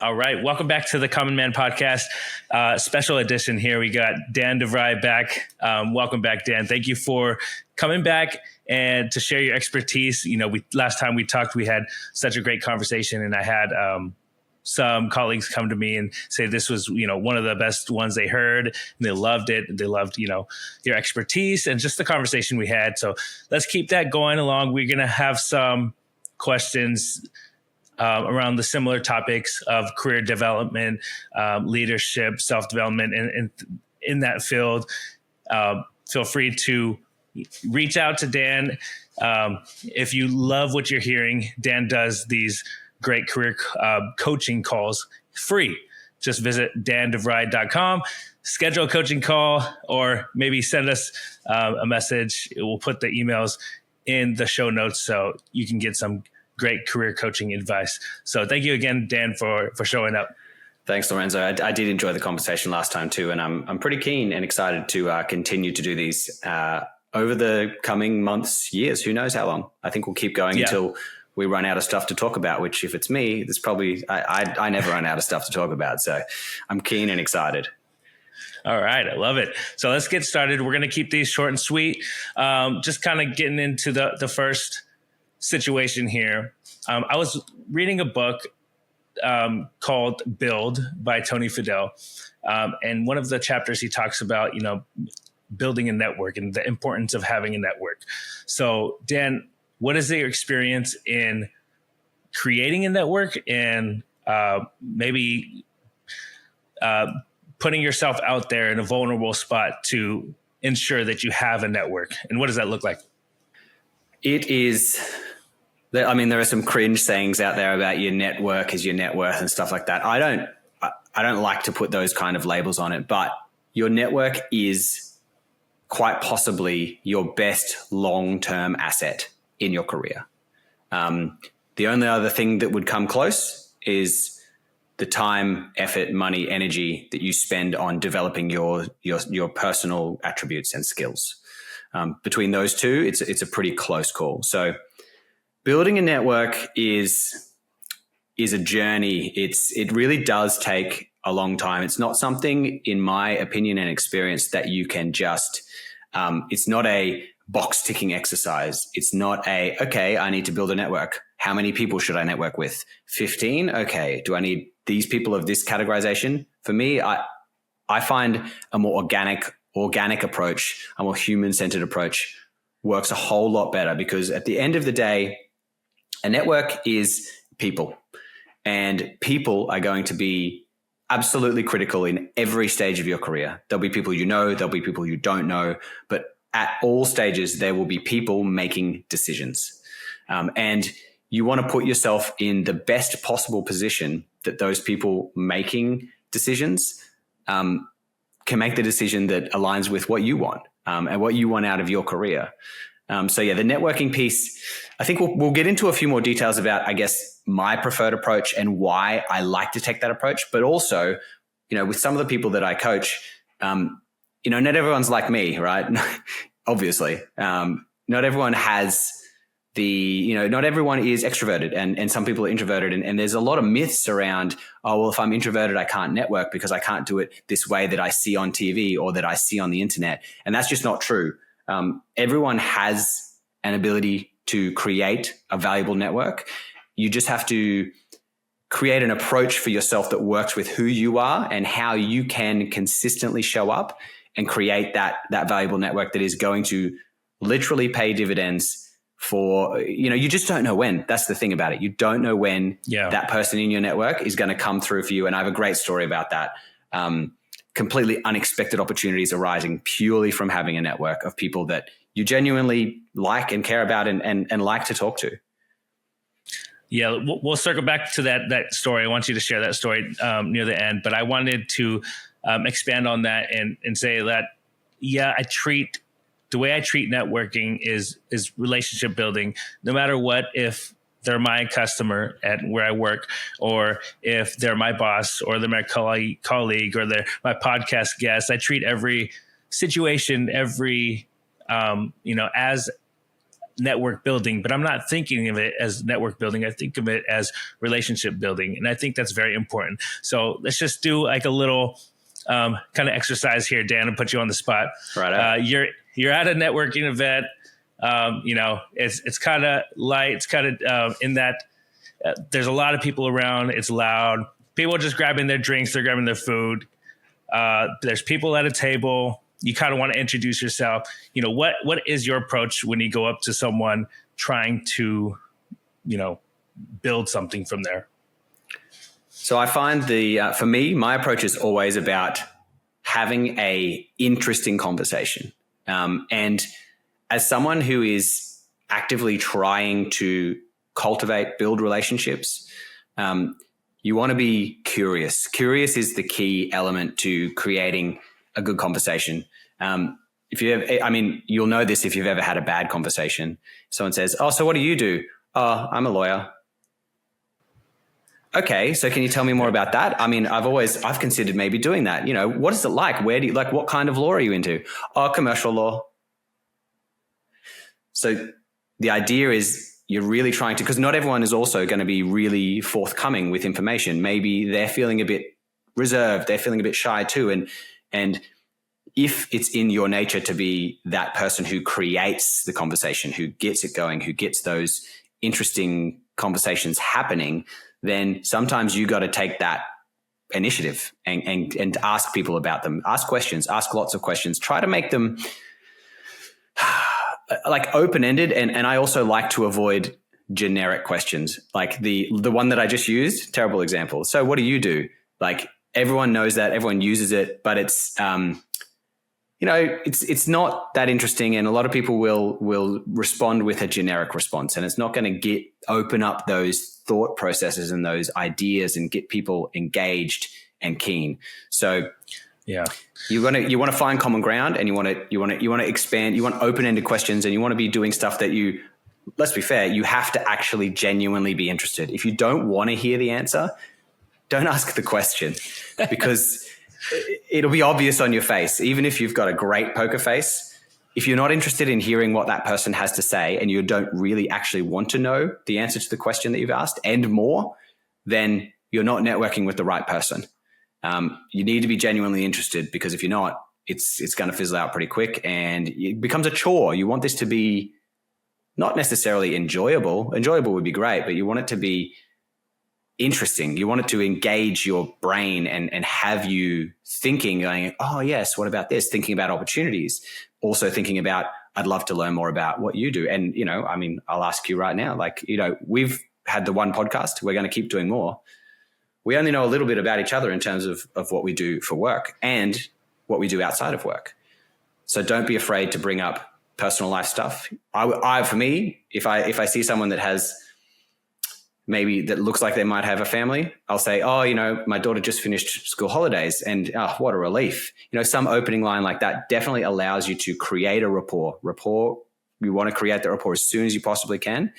All right. Welcome back to the Common Man podcast. Special edition here. We got Dan De Vries back. Welcome back, Dan. Thank you for coming back and to share your expertise. Last time we talked, we had such a great conversation, and I had some colleagues come to me and say this was, one of the best ones they heard, and they loved it. They loved, your expertise and just the conversation we had. So let's keep that going along. We're going to have some questions around the similar topics of career development, leadership, self-development, and in that field. Feel free to reach out to Dan. If you love what you're hearing, Dan does these great career coaching calls free. Just visit dandevries.com, schedule a coaching call, or maybe send us a message. We'll put the emails in the show notes so you can get some great career coaching advice. So thank you again, Dan, for showing up. Thanks, Lorenzo. I did enjoy the conversation last time too, and I'm pretty keen and excited to continue to do these over the coming months, years. Who knows how long? I think we'll keep going until we run out of stuff to talk about, which if it's me, there's probably, I never run out of stuff to talk about. So I'm keen and excited. All right. I love it. So let's get started. We're going to keep these short and sweet. Just kind of getting into the first situation here. I was reading a book called Build by Tony Fadell. And one of the chapters he talks about, building a network and the importance of having a network. So Dan, what is your experience in creating a network and maybe putting yourself out there in a vulnerable spot to ensure that you have a network? And what does that look like? It is, there are some cringe sayings out there about your network is your net worth and stuff like that. I don't like to put those kind of labels on it, but your network is quite possibly your best long-term asset in your career. The only other thing that would come close is the time, effort, money, energy that you spend on developing your personal attributes and skills. Between those two, it's a pretty close call. So building a network is a journey. It really does take a long time. It's not something, in my opinion and experience, that you can just, it's not a box ticking exercise. It's not okay, I need to build a network. How many people should I network with? 15? Okay. Do I need these people of this categorization? For me, I find a more organic approach, a more human-centered approach works a whole lot better, because at the end of the day, a network is people, and people are going to be absolutely critical in every stage of your career. There'll be people you know, there'll be people you don't know, but at all stages, there will be people making decisions. And you want to put yourself in the best possible position that those people making decisions can make the decision that aligns with what you want and what you want out of your career. The networking piece, I think we'll get into a few more details about, I guess, my preferred approach and why I like to take that approach. But also, with some of the people that I coach, not everyone's like me, right? Obviously, not everyone has not everyone is extroverted, and some people are introverted. And there's a lot of myths around, if I'm introverted, I can't network because I can't do it this way that I see on TV or that I see on the internet. And that's just not true. Everyone has an ability to create a valuable network. You just have to create an approach for yourself that works with who you are and how you can consistently show up and create that valuable network that is going to literally pay dividends for, you just don't know when. That's the thing about it. You don't know when that person in your network is going to come through for you. And I have a great story about that. Completely unexpected opportunities arising purely from having a network of people that you genuinely like and care about and like to talk to. Yeah, we'll circle back to that story. I want you to share that story near the end, but I wanted to expand on that and say that, the way I treat networking is relationship building, no matter what, if they're my customer at where I work, or if they're my boss, or they're my colleague, or they're my podcast guest. I treat every situation, as network building, but I'm not thinking of it as network building. I think of it as relationship building. And I think that's very important. So let's just do like a little kind of exercise here, Dan, and put you on the spot. Right. You're at a networking event. It's kind of light. It's kind of in that there's a lot of people around. It's loud. People are just grabbing their drinks. They're grabbing their food. There's people at a table. You kind of want to introduce yourself. What is your approach when you go up to someone trying to, build something from there? So I find for me, my approach is always about having a interesting conversation. And as someone who is actively trying to build relationships, you want to be curious. Curious is the key element to creating a good conversation. You'll know this if you've ever had a bad conversation. Someone says, "Oh, so what do you do?" "Oh, I'm a lawyer." "Okay, so can you tell me more about that?" I mean, I've considered maybe doing that. What is it like? What kind of law are you into? "Oh, commercial law." So the idea is you're really trying to, because not everyone is also going to be really forthcoming with information. Maybe they're feeling a bit reserved. They're feeling a bit shy too. And if it's in your nature to be that person who creates the conversation, who gets it going, who gets those interesting conversations happening, then sometimes you got to take that initiative and ask people about them. Ask questions, ask lots of questions. Try to make them like open-ended. And I also like to avoid generic questions. Like the one that I just used, terrible example. "So what do you do?" Like everyone knows that, everyone uses it, but it's, it's not that interesting. And a lot of people will respond with a generic response, and it's not going to open up those thought processes and those ideas and get people engaged and keen. So yeah, you want to find common ground, and you want to expand. You want open-ended questions, and you want to be doing stuff that let's be fair, you have to actually genuinely be interested. If you don't want to hear the answer, don't ask the question, because it'll be obvious on your face. Even if you've got a great poker face, if you're not interested in hearing what that person has to say, and you don't really actually want to know the answer to the question that you've asked and more, then you're not networking with the right person. You need to be genuinely interested, because if you're not, it's going to fizzle out pretty quick, and it becomes a chore. You want this to be not necessarily enjoyable. Enjoyable would be great, but you want it to be interesting. You want it to engage your brain and have you thinking, going, "Oh yes, what about this?" Thinking about opportunities. Also thinking about, "I'd love to learn more about what you do." And, I'll ask you right now, we've had the one podcast. We're going to keep doing more. We only know a little bit about each other in terms of what we do for work and what we do outside of work. So don't be afraid to bring up personal life stuff. For me, if I see someone that has maybe that looks like they might have a family, I'll say, "Oh, my daughter just finished school holidays, and what a relief." Some opening line like that definitely allows you to create a rapport. You want to create that rapport as soon as you possibly can,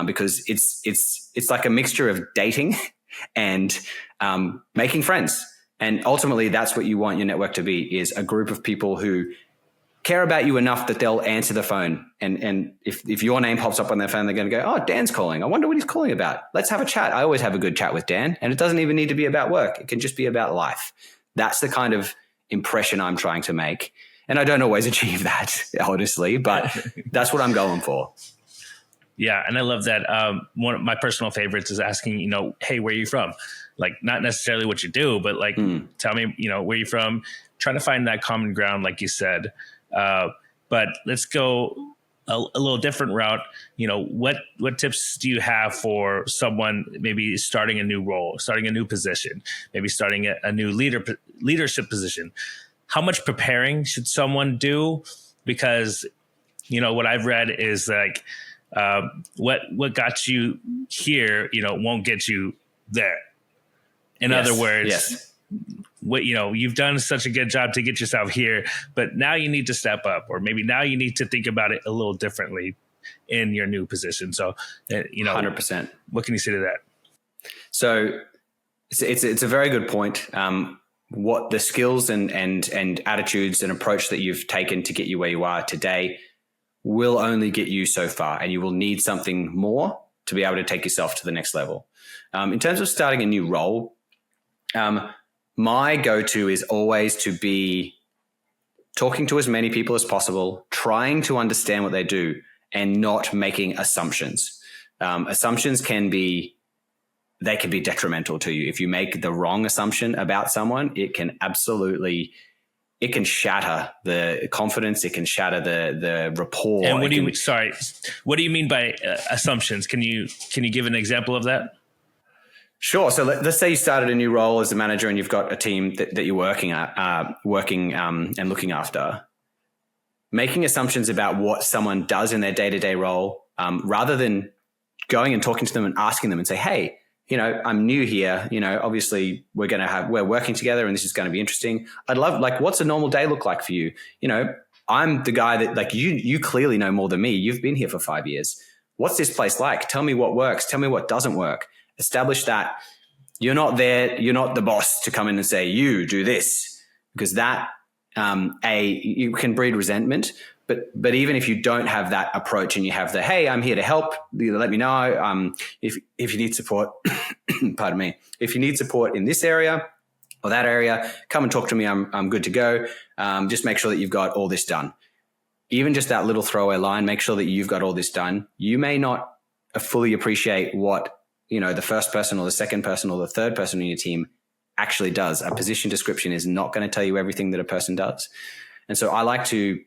because it's like a mixture of dating and making friends. And ultimately, that's what you want your network to be, is a group of people who care about you enough that they'll answer the phone. And if your name pops up on their phone, they're going to go, "Oh, Dan's calling. I wonder what he's calling about. Let's have a chat." I always have a good chat with Dan, and it doesn't even need to be about work. It can just be about life. That's the kind of impression I'm trying to make. And I don't always achieve that, honestly, but that's what I'm going for. Yeah. And I love that. One of my personal favorites is asking, "Hey, where are you from?" Like, not necessarily what you do, but tell me, where you're from, trying to find that common ground, like you said. But let's go a little different route. What tips do you have for someone maybe starting a new role, starting a new position, maybe starting a new leadership position? How much preparing should someone do? Because, what I've read is like, what got you here, won't get you there. In other words, yes. You've done such a good job to get yourself here, but now you need to step up, or maybe now you need to think about it a little differently in your new position. So, 100%. What can you say to that? So it's a very good point. What the skills and attitudes and approach that you've taken to get you where you are today, will only get you so far, and you will need something more to be able to take yourself to the next level. In terms of starting a new role, my go-to is always to be talking to as many people as possible, trying to understand what they do, and not making assumptions. Assumptions can be detrimental to you. If you make the wrong assumption about someone, it can shatter the confidence. It can shatter the rapport. And what do you mean by assumptions? Can you give an example of that? Sure. So let's say you started a new role as a manager and you've got a team that you're working and looking after. Making assumptions about what someone does in their day-to-day role, rather than going and talking to them and asking them and say, hey, I'm new here. Obviously we're working together and this is going to be interesting. I'd love, what's a normal day look like for you? I'm the guy that you clearly know more than me. You've been here for 5 years. What's this place like? Tell me what works. Tell me what doesn't work. Establish that you're not the boss to come in and say, you do this, because that, you can breed resentment. But even if you don't have that approach and you have the, hey, I'm here to help, let me know. If you need support, pardon me, if you need support in this area or that area, come and talk to me. I'm good to go. Just make sure that you've got all this done. Even just that little throwaway line, make sure that you've got all this done. You may not fully appreciate what, the first person or the second person or the third person on your team actually does. A position description is not going to tell you everything that a person does. And so I like to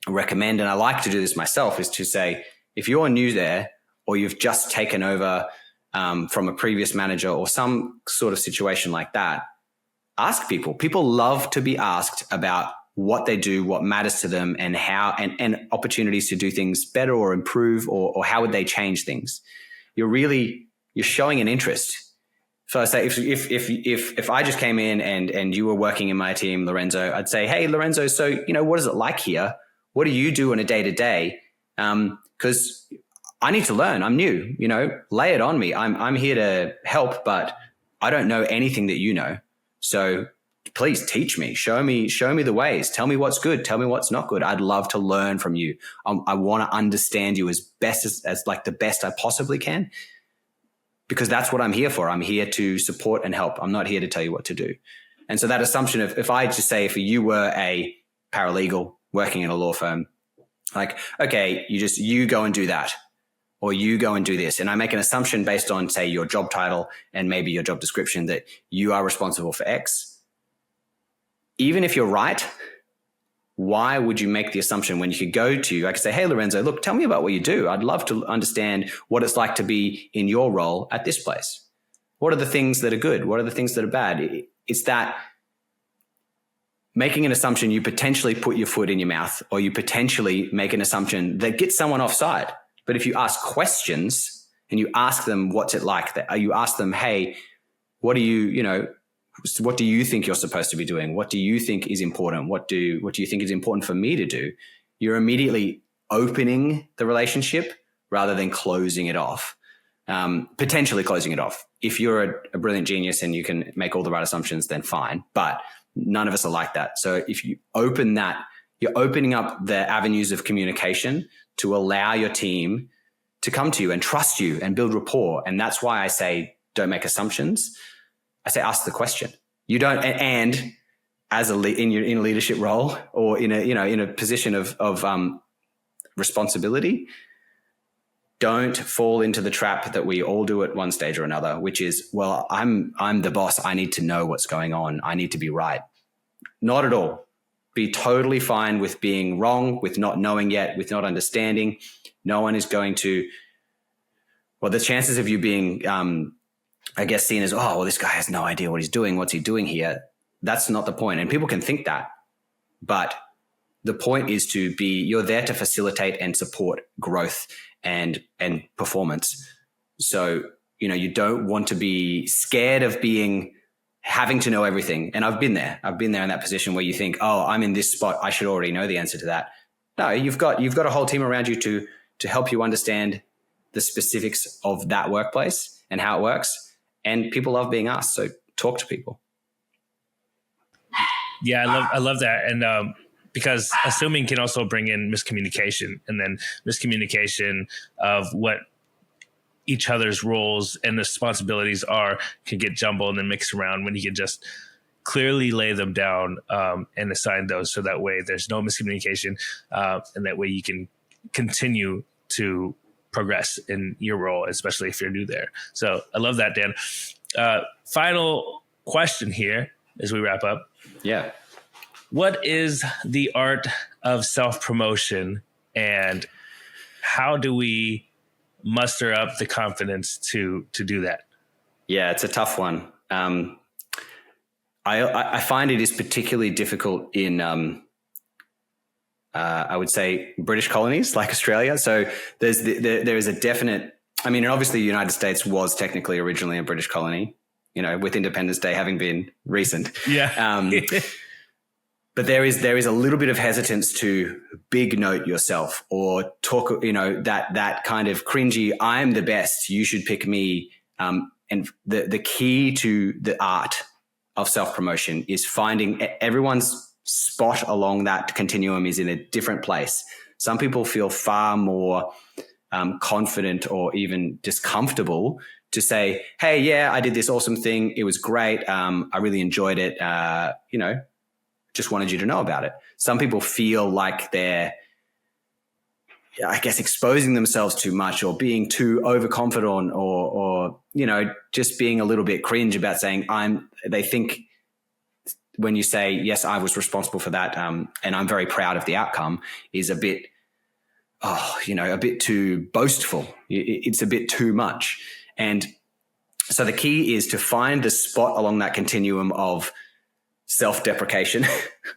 recommend, and I like to do this myself, is to say, if you're new there or you've just taken over from a previous manager or some sort of situation like that, ask people. People love to be asked about what they do, what matters to them, and how, and opportunities to do things better or improve, or how would they change things. You're showing an interest. So I say, if I just came in and you were working in my team, Lorenzo, I'd say, hey, Lorenzo, so, what is it like here? What do you do on a day to day? Because I need to learn. I'm new, lay it on me. I'm here to help, but I don't know anything that you know. So please teach me, show me the ways. Tell me what's good. Tell me what's not good. I'd love to learn from you. I want to understand you as best as the best I possibly can, because that's what I'm here for. I'm here to support and help. I'm not here to tell you what to do. And so that assumption of, if I just say, if you were a paralegal working in a law firm, okay, you go and do that, or you go and do this. And I make an assumption based on, say, your job title and maybe your job description that you are responsible for X. Even if you're right, why would you make the assumption when you could go to, I could say, hey, Lorenzo, look, tell me about what you do. I'd love to understand what it's like to be in your role at this place. What are the things that are good? What are the things that are bad? It's that making an assumption, you potentially put your foot in your mouth, or you potentially make an assumption that gets someone offside. But if you ask questions and you ask them, what's it like? You ask them, hey, what do you think you're supposed to be doing? What do you think is important? What do you think is important for me to do? You're immediately opening the relationship rather than closing it off, potentially closing it off. If you're a brilliant genius and you can make all the right assumptions, then fine. But none of us are like that. So if you open that, you're opening up the avenues of communication to allow your team to come to you and trust you and build rapport. And that's why I say, don't make assumptions. I say, ask the question. You don't, and as in a leadership role or in a position of responsibility, don't fall into the trap that we all do at one stage or another, which is, well, I'm the boss. I need to know what's going on. I need to be right. Not at all. Be totally fine with being wrong, with not knowing yet, with not understanding. No one is going to, well, the chances of you being, seen as, oh, well, this guy has no idea what he's doing. What's he doing here? That's not the point. And people can think that. But the point is you're there to facilitate and support growth and performance. So, you don't want to be scared of having to know everything. And I've been there in that position where you think, oh, I'm in this spot, I should already know the answer to that. No, you've got a whole team around you to help you understand the specifics of that workplace and how it works. And people love being asked. So talk to people. Yeah, I love that. And because assuming can also bring in miscommunication, and then miscommunication of what each other's roles and responsibilities are can get jumbled and then mixed around when you can just clearly lay them down and assign those, so that way there's no miscommunication, and that way you can continue to progress in your role, especially if you're new there. So I love that, Dan. Final question here as we wrap up. Yeah. What is the art of self-promotion, and how do we muster up the confidence to do that? Yeah, it's a tough one. I find it is particularly difficult in, I would say, British colonies like Australia. So there is a definite, I mean, and obviously the United States was technically originally a British colony, you know, with Independence Day having been recent. Yeah. But there is a little bit of hesitance to big note yourself or talk, you know, that kind of cringy, I'm the best, you should pick me. And the key to the art of self-promotion is finding everyone's spot along that continuum is in a different place. Some people feel far more confident or even just comfortable to say, hey, yeah, I did this awesome thing. It was great. I really enjoyed it. You know, just wanted you to know about it. Some people feel like they're, I guess, exposing themselves too much or being too overconfident or, you know, just being a little bit cringe about saying they think when you say, yes, I was responsible for that. And I'm very proud of the outcome is a bit, a bit too boastful. It's a bit too much. And so the key is to find the spot along that continuum of self-deprecation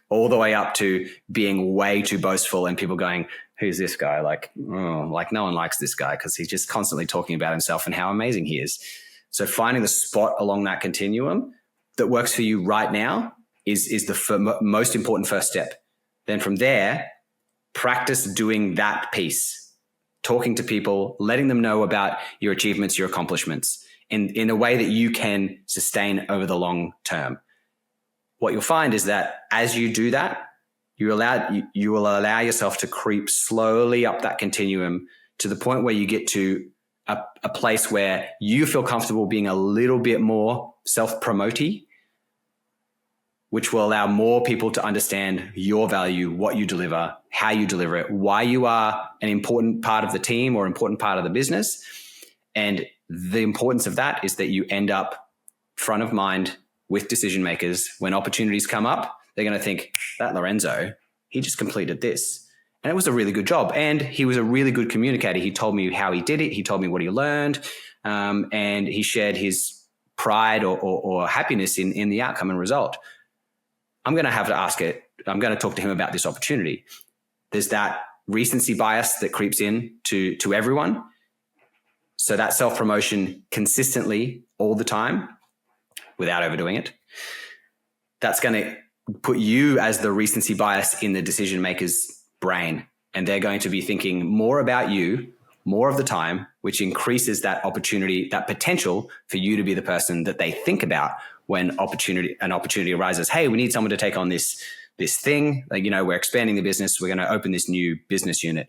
all the way up to being way too boastful and people going, who's this guy? Like no one likes this guy because he's just constantly talking about himself and how amazing he is. So finding the spot along that continuum that works for you right now is the most important first step. Then from there, practice doing that piece, talking to people, letting them know about your achievements, your accomplishments in a way that you can sustain over the long term. What you'll find is that as you do that, you will allow yourself to creep slowly up that continuum to the point where you get to a place where you feel comfortable being a little bit more self-promoty, which will allow more people to understand your value, what you deliver, how you deliver it, why you are an important part of the team or important part of the business. And the importance of that is that you end up front of mind with decision makers. When opportunities come up, they're going to think, that Lorenzo, he just completed this. And it was a really good job. And he was a really good communicator. He told me how he did it. He told me what he learned. And he shared his pride or happiness in the outcome and result. I'm going to have to ask it. I'm going to talk to him about this opportunity. There's that recency bias that creeps in to everyone. So that self-promotion consistently all the time without overdoing it, that's going to put you as the recency bias in the decision maker's brain. And they're going to be thinking more about you more of the time, which increases that opportunity, that potential for you to be the person that they think about when an opportunity arises. Hey, we need someone to take on this thing. Like, you know, we're expanding the business. We're going to open this new business unit.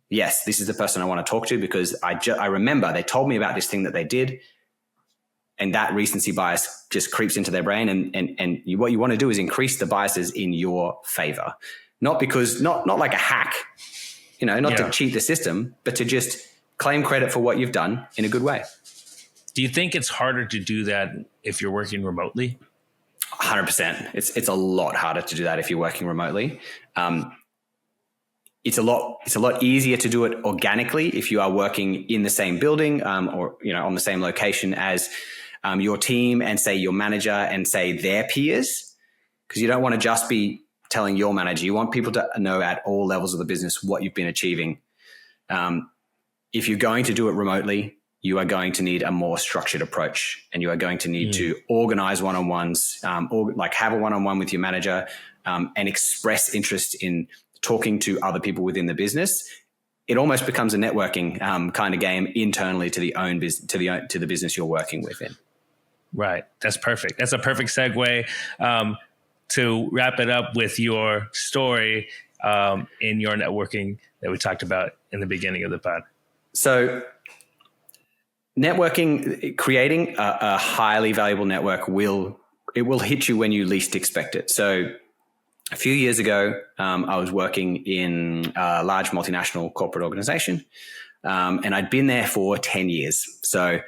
Yes, this is the person I want to talk to because I remember they told me about this thing that they did. And that recency bias just creeps into their brain. And what you want to do is increase the biases in your favor. Not like a hack, you know, not to cheat the system, but to just claim credit for what you've done in a good way. Do you think it's harder to do that if you're working remotely? 100%. It's a lot harder to do that if you're working remotely. It's a lot easier to do it organically if you are working in the same building or, you know, on the same location as your team and say your manager and say their peers, because you don't want to just be telling your manager. You want people to know at all levels of the business what you've been achieving. If you're going to do it remotely, you are going to need a more structured approach, and you are going to need to organize one-on-ones, or like have a one-on-one with your manager and express interest in talking to other people within the business. It almost becomes a networking kind of game internally to the business you're working within. Right. That's perfect. That's a perfect segue. to wrap it up with your story in your networking that we talked about in the beginning of the pod. So networking, creating a highly valuable network will hit you when you least expect it. So a few years ago, I was working in a large multinational corporate organization, and I'd been there for 10 years. So,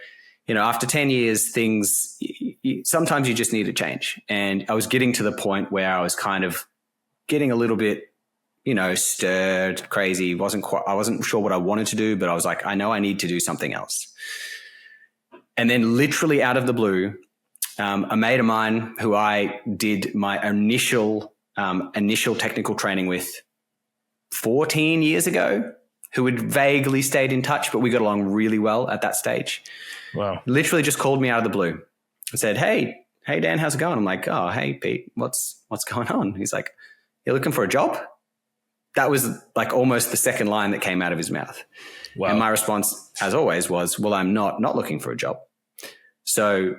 after 10 years, things, sometimes you just need a change. And I was getting to the point where I was kind of getting a little bit, stirred, crazy. I wasn't sure what I wanted to do, but I was like, I know I need to do something else. And then literally out of the blue, a mate of mine who I did my initial technical training with 14 years ago, who had vaguely stayed in touch, but we got along really well at that stage. Wow. Literally just called me out of the blue and said, Hey Dan, how's it going? I'm like, oh, hey Pete, what's going on? He's like, you're looking for a job? That was like almost the second line that came out of his mouth. Wow. And my response, as always, was, well, I'm not looking for a job. So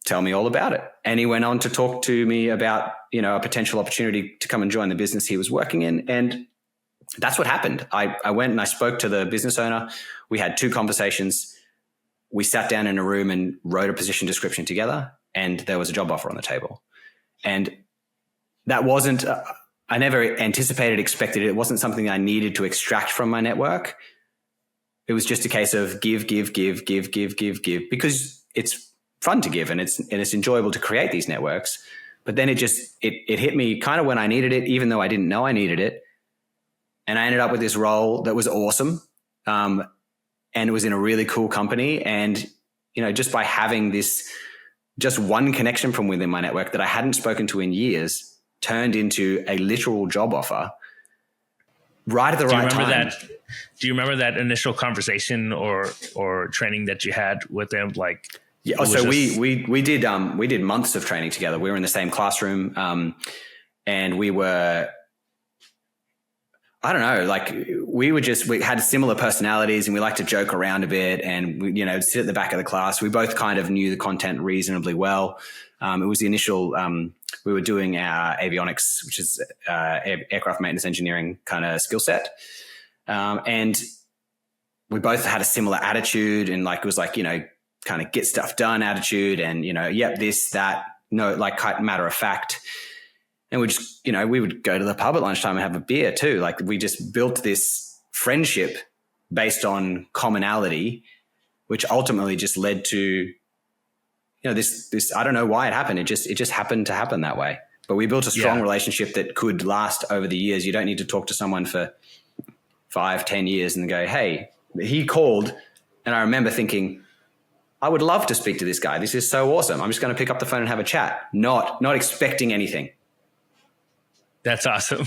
tell me all about it. And he went on to talk to me about, a potential opportunity to come and join the business he was working in. And that's what happened. I went and I spoke to the business owner. We had 2 conversations. We sat down in a room and wrote a position description together, and there was a job offer on the table. And that wasn't, I never anticipated, expected it. It wasn't something I needed to extract from my network. It was just a case of give, because it's fun to give and it's enjoyable to create these networks. But then it hit me kind of when I needed it, even though I didn't know I needed it. And I ended up with this role that was awesome. And it was in a really cool company. And, just by having just one connection from within my network that I hadn't spoken to in years turned into a literal job offer right at the right time. Do you remember that initial conversation or training that you had with them? Like, yeah. So we did months of training together. We were in the same classroom, and we were, I don't know, like we had similar personalities, and we liked to joke around a bit, and we, sit at the back of the class. We both kind of knew the content reasonably well. It was the initial, we were doing our avionics, which is aircraft maintenance engineering kind of skill set. And we both had a similar attitude, and like, it was like, kind of get stuff done attitude, and, yep, this, that, no, like matter of fact. And we just, we would go to the pub at lunchtime and have a beer too. Like, we just built this friendship based on commonality, which ultimately just led to, this, I don't know why it happened. It just happened to happen that way. But we built a strong relationship that could last over the years. You don't need to talk to someone for 5-10 years and go, hey, he called. And I remember thinking, I would love to speak to this guy. This is so awesome. I'm just going to pick up the phone and have a chat, not expecting anything. That's awesome.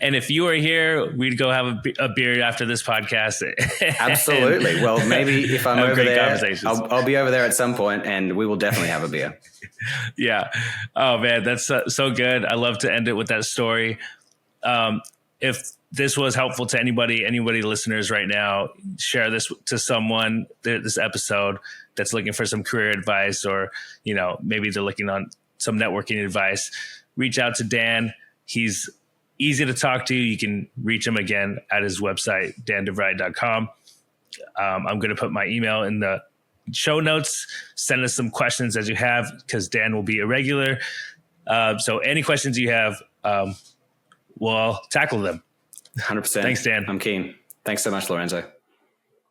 And if you were here, we'd go have a beer after this podcast. Absolutely. Well, maybe if I'm over there, I'll be over there at some point, and we will definitely have a beer. Yeah. Oh man, that's so good. I love to end it with that story. If this was helpful to anybody listeners right now, share this to someone, this episode that's looking for some career advice, or, maybe they're looking on some networking advice. Reach out to Dan. He's easy to talk to. You can reach him again at his website, dandevries.com. I'm going to put my email in the show notes. Send us some questions as you have, because Dan will be a regular. So any questions you have, we'll tackle them. 100%. Thanks, Dan. I'm keen. Thanks so much, Lorenzo.